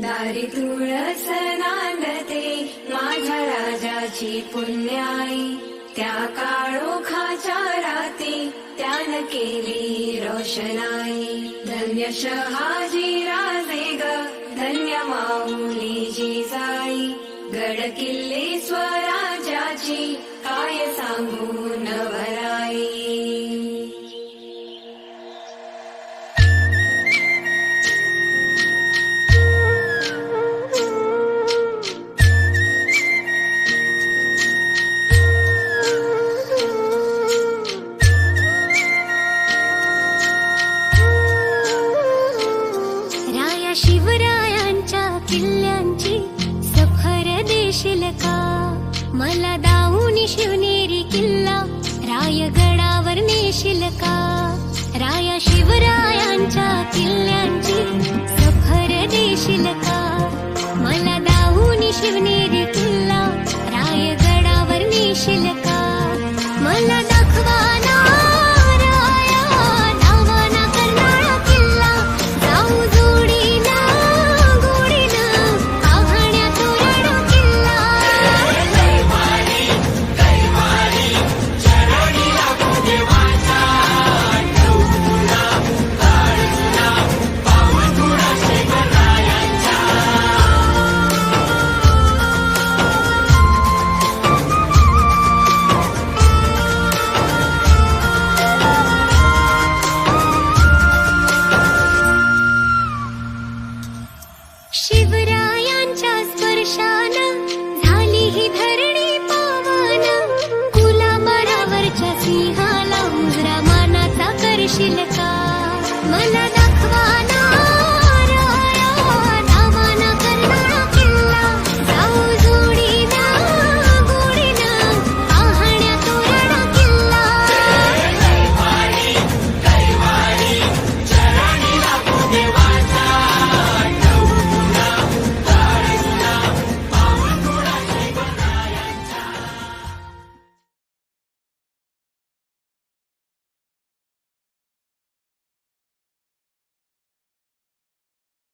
दारी तुळस नांदते माझ्या राजाची पुण्याई, त्या काळोखाच्या राती त्यान केली रोषणाई. धन्य शहाजी राजे ग, धन्य माऊली जिजाई, गड किल्ले स्वराज्याची काय सांगू नवराई. शिवरायांच्या किल्ल्यांची सफर देशील का मला.